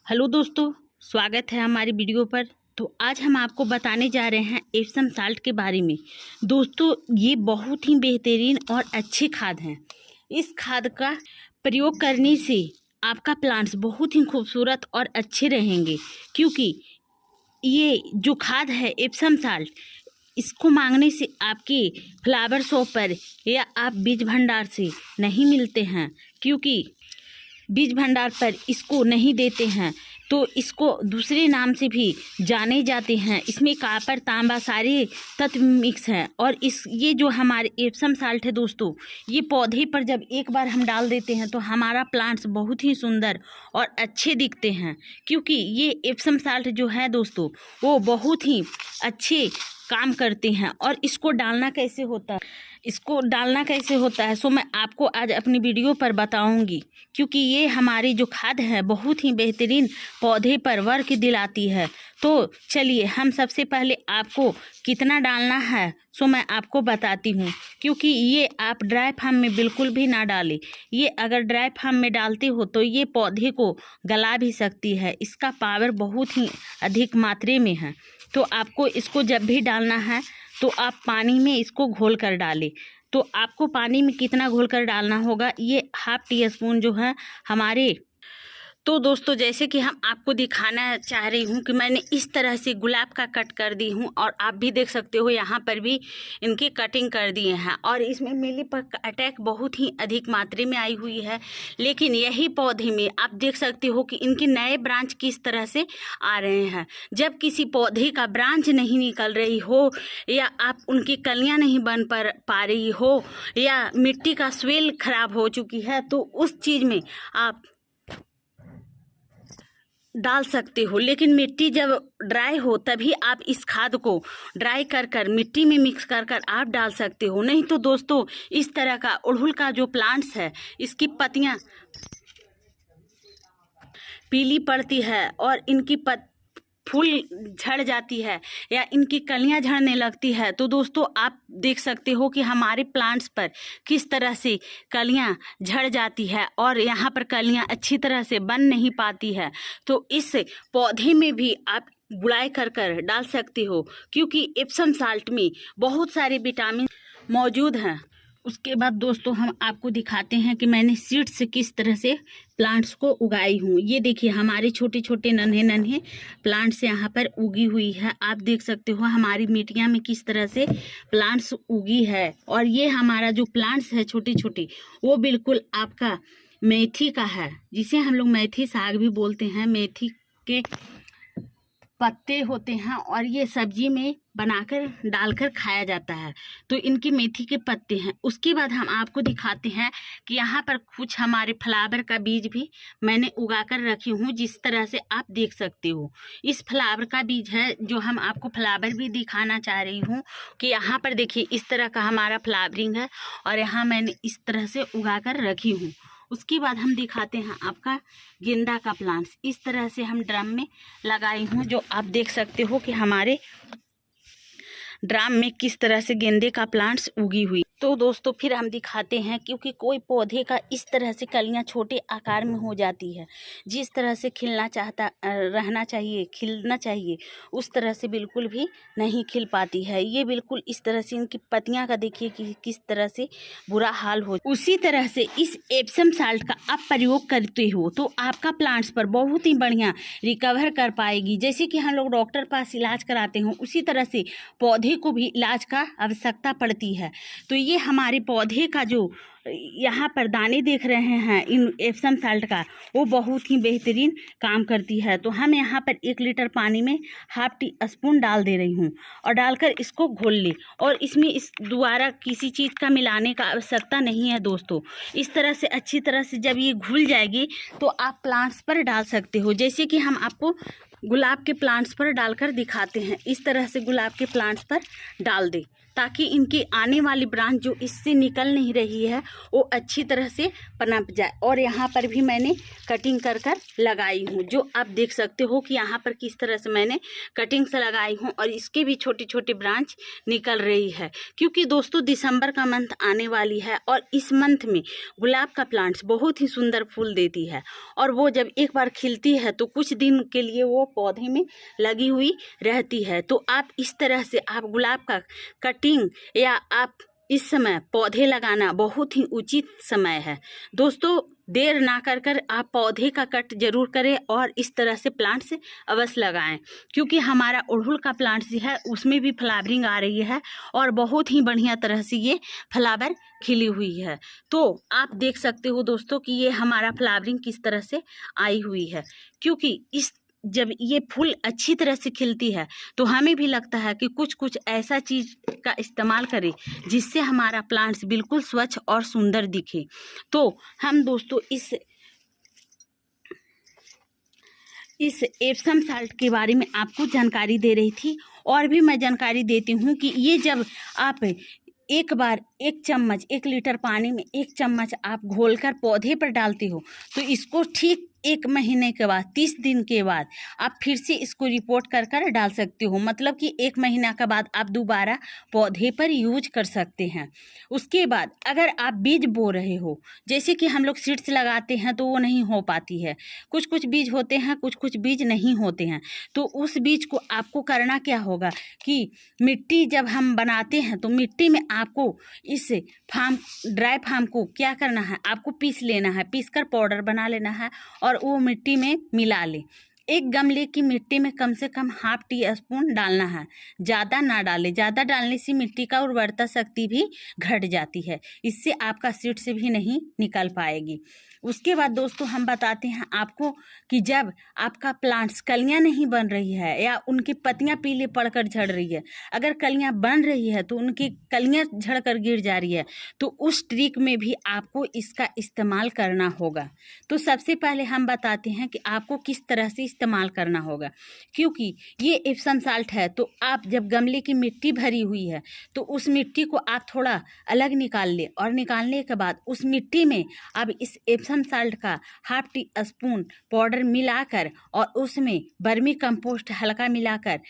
Hello दोस्तों, स्वागत है हमारी वीडियो पर। तो आज हम आपको बताने जा रहे हैं एप्सम साल्ट के बारे में। दोस्तों, ये बहुत ही बेहतरीन और अच्छी खाद है। इस खाद का प्रयोग करने से आपका प्लांट्स बहुत ही खूबसूरत और अच्छे रहेंगे, क्योंकि ये जो खाद है एप्सम साल्ट, इसको मांगने से आपके फ्लावर शॉप पर या आप बीज भंडार से नहीं मिलते हैं, क्योंकि बीज भंडार पर इसको नहीं देते हैं। तो इसको दूसरे नाम से भी जाने जाते हैं। इसमें कॉपर, तांबा सारे तत्व मिक्स हैं। और ये जो हमारे एप्सम साल्ट है दोस्तों, ये पौधे पर जब एक बार हम डाल देते हैं तो हमारा प्लांट्स बहुत ही सुंदर और अच्छे दिखते हैं, क्योंकि ये एप्सम साल्ट जो है दोस्तों, वो बहुत ही अच्छे काम करते हैं। और इसको डालना कैसे होता है सो मैं आपको आज अपनी वीडियो पर बताऊंगी, क्योंकि ये हमारी जो खाद है बहुत ही बेहतरीन पौधे पर वर्क दिलाती है। तो चलिए, हम सबसे पहले आपको कितना डालना है सो मैं आपको बताती हूँ, क्योंकि ये आप ड्राई फार्म में बिल्कुल भी ना डालें। ये अगर ड्राई फार्म में डालते हो तो ये पौधे को गला भी सकती है। इसका पावर बहुत ही अधिक मात्रा में है। तो आपको इसको जब भी डालना है तो आप पानी में इसको घोल कर डालें। तो आपको पानी में कितना घोल कर डालना होगा, ये 1/2 टीस्पून जो है हमारे। तो दोस्तों, जैसे कि हम आपको दिखाना चाह रही हूँ कि मैंने इस तरह से गुलाब का कट कर दी हूँ, और आप भी देख सकते हो यहाँ पर भी इनकी कटिंग कर दिए हैं। और इसमें मिलीबग अटैक बहुत ही अधिक मात्रा में आई हुई है। लेकिन यही पौधे में आप देख सकते हो कि इनके नए ब्रांच किस तरह से आ रहे हैं। जब किसी पौधे का ब्रांच नहीं निकल रही हो, या आप उनकी कलियाँ नहीं बन पा रही हो, या मिट्टी का स्वेल खराब हो चुकी है, तो उस चीज़ में आप डाल सकते हो। लेकिन मिट्टी जब ड्राई हो तभी आप इस खाद को ड्राई कर मिट्टी में मिक्स कर आप डाल सकते हो। नहीं तो दोस्तों, इस तरह का अड़हुल का जो प्लांट्स है, इसकी पत्तियां पीली पड़ती है और इनकी फूल झड़ जाती है, या इनकी कलियां झड़ने लगती है। तो दोस्तों, आप देख सकते हो कि हमारे प्लांट्स पर किस तरह से कलियां झड़ जाती है, और यहाँ पर कलियां अच्छी तरह से बन नहीं पाती है। तो इस पौधे में भी आप गुड़ाई कर डाल सकते हो, क्योंकि एप्सम साल्ट में बहुत सारे विटामिन मौजूद हैं। उसके बाद दोस्तों, हम आपको दिखाते हैं कि मैंने सीड से किस तरह से प्लांट्स को उगाई हूँ। ये देखिए, हमारे छोटे छोटे नन्हे प्लांट्स यहाँ पर उगी हुई है। आप देख सकते हो हमारी मिट्टियाँ में किस तरह से प्लांट्स उगी है। और ये हमारा जो प्लांट्स है छोटे छोटे, वो बिल्कुल आपका मेथी का है, जिसे हम लोग मेथी साग भी बोलते हैं। मेथी के पत्ते होते हैं और ये सब्जी में बनाकर डालकर खाया जाता है। तो इनकी मेथी के पत्ते हैं। उसके बाद हम आपको दिखाते हैं कि यहाँ पर कुछ हमारे फ्लावर का बीज भी मैंने उगा कर रखी हूँ, जिस तरह से आप देख सकते हो। इस फ्लावर का बीज है जो हम आपको फ्लावर भी दिखाना चाह रही हूँ कि यहाँ पर देखिए, इस तरह का हमारा फ्लावरिंग है, और यहाँ मैंने इस तरह से उगा कर रखी हूँ। उसके बाद हम दिखाते हैं आपका गेंदा का प्लांट्स। इस तरह से हम ड्रम में लगाई हूँ, जो आप देख सकते हो कि हमारे ड्रम में किस तरह से गेंदे का प्लांट्स उगी हुई। तो दोस्तों, फिर हम दिखाते हैं, क्योंकि कोई पौधे का इस तरह से कलियां छोटे आकार में हो जाती है। जिस तरह से रहना चाहिए, खिलना चाहिए, उस तरह से बिल्कुल भी नहीं खिल पाती है। ये बिल्कुल इस तरह से इनकी पत्तियां का देखिए कि किस तरह से बुरा हाल हो। उसी तरह से इस एप्सम साल्ट का आप प्रयोग करते हो तो आपका प्लांट्स पर बहुत ही बढ़िया रिकवर कर पाएगी। जैसे कि हम लोग डॉक्टर पास इलाज कराते हो, उसी तरह से पौधे को भी इलाज का आवश्यकता पड़ती है। तो ये हमारे पौधे का जो यहाँ पर दाने देख रहे हैं इन एप्सम साल्ट का, वो बहुत ही बेहतरीन काम करती है। तो हम यहाँ पर 1 लीटर पानी में 1/2 टीस्पून डाल दे रही हूँ, और डालकर इसको घोल ले। और इसमें इस द्वारा किसी चीज़ का मिलाने का आवश्यकता नहीं है दोस्तों। इस तरह से अच्छी तरह से जब ये घुल जाएगी तो आप प्लांट्स पर डाल सकते हो। जैसे कि हम आपको गुलाब के प्लांट्स पर डालकर दिखाते हैं। इस तरह से गुलाब के प्लांट्स पर डाल दें, ताकि इनकी आने वाली ब्रांच जो इससे निकल नहीं रही है वो अच्छी तरह से पनप जाए। और यहाँ पर भी मैंने कटिंग कर कर लगाई हूँ, जो आप देख सकते हो कि यहाँ पर किस तरह से मैंने कटिंग से लगाई हूँ। और इसके भी छोटे छोटे ब्रांच निकल रही है, क्योंकि दोस्तों दिसंबर का मंथ आने वाली है और इस मंथ में गुलाब का प्लांट्स बहुत ही सुंदर फूल देती है। और वो जब एक बार खिलती है तो कुछ दिन के लिए वो पौधे में लगी हुई रहती है। तो आप इस तरह से आप गुलाब का कटिंग या आप इस समय पौधे लगाना बहुत ही उचित समय है। दोस्तों देर ना कर कर आप पौधे का कट जरूर करें और इस तरह से प्लांट्स अवश्य लगाएं, क्योंकि हमारा अड़हुल का प्लांट्स है उसमें भी फ्लावरिंग आ रही है और बहुत ही बढ़िया तरह से ये फ्लावर खिली हुई है। तो आप देख सकते हो दोस्तों कि ये हमारा फ्लावरिंग किस तरह से आई हुई है, क्योंकि इस जब ये फूल अच्छी तरह से खिलती है तो हमें भी लगता है कि कुछ कुछ ऐसा चीज़ का इस्तेमाल करें जिससे हमारा प्लांट्स बिल्कुल स्वच्छ और सुंदर दिखे। तो हम दोस्तों इस एप्सम साल्ट के बारे में आपको जानकारी दे रही थी, और भी मैं जानकारी देती हूँ कि ये जब आप एक बार 1 चम्मच 1 लीटर पानी में 1 चम्मच आप घोलकर पौधे पर डालते हो तो इसको ठीक 1 महीने के बाद 30 दिन के बाद आप फिर से इसको रिपोर्ट कर कर डाल सकते हो। मतलब कि 1 महीना के बाद आप दोबारा पौधे पर यूज कर सकते हैं। उसके बाद अगर आप बीज बो रहे हो, जैसे कि हम लोग सीड्स लगाते हैं तो वो नहीं हो पाती है, कुछ कुछ बीज होते हैं, कुछ कुछ बीज नहीं होते हैं, तो उस बीज को आपको करना क्या होगा कि मिट्टी जब हम बनाते हैं तो मिट्टी में आपको इस ड्राई फार्म को क्या करना है, आपको पीस लेना है, पीस कर पाउडर बना लेना है और वो मिट्टी में मिला ले। 1 गमले की मिट्टी में कम से कम ½ टीस्पून डालना है, ज़्यादा ना डालें। ज़्यादा डालने से मिट्टी का उर्वरता शक्ति भी घट जाती है, इससे आपका सीड्स भी नहीं निकल पाएगी। उसके बाद दोस्तों हम बताते हैं आपको कि जब आपका प्लांट्स कलियां नहीं बन रही है या उनकी पत्तियां पीले पड़कर झड़ रही है, अगर कलियां बन रही है तो उनकी कलियां झड़कर गिर जा रही है, तो उस ट्रिक में भी आपको इसका इस्तेमाल करना होगा। तो सबसे पहले हम बताते हैं कि आपको किस तरह से इस्तेमाल करना होगा, क्योंकि ये एप्सम साल्ट है तो आप जब गमले की मिट्टी भरी हुई है तो उस मिट्टी को आप थोड़ा अलग निकाल ले, और निकालने के बाद उस मिट्टी में आप इस एप्सम साल्ट का ½ टीस्पून पाउडर मिलाकर और उसमें वर्मी कंपोस्ट हल्का मिलाकर,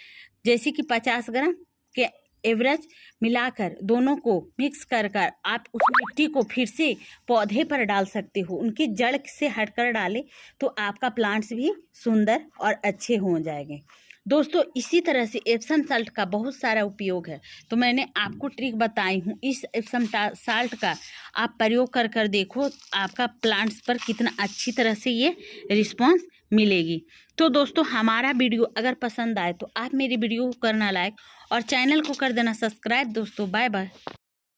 जैसे कि 50 ग्राम के एवरेज मिलाकर दोनों को मिक्स कर कर आप उस मिट्टी को फिर से पौधे पर डाल सकते हो। उनकी जड़ से हटकर डालें तो आपका प्लांट्स भी सुंदर और अच्छे हो जाएंगे। दोस्तों इसी तरह से एप्सम साल्ट का बहुत सारा उपयोग है, तो मैंने आपको ट्रिक बताई हूँ। इस एप्सम साल्ट का आप प्रयोग कर कर देखो, आपका प्लांट्स पर कितना अच्छी तरह से ये रिस्पॉन्स मिलेगी। तो दोस्तों हमारा वीडियो अगर पसंद आए तो आप मेरी वीडियो को करना लाइक और चैनल को कर देना सब्सक्राइब। दोस्तों बाय बाय।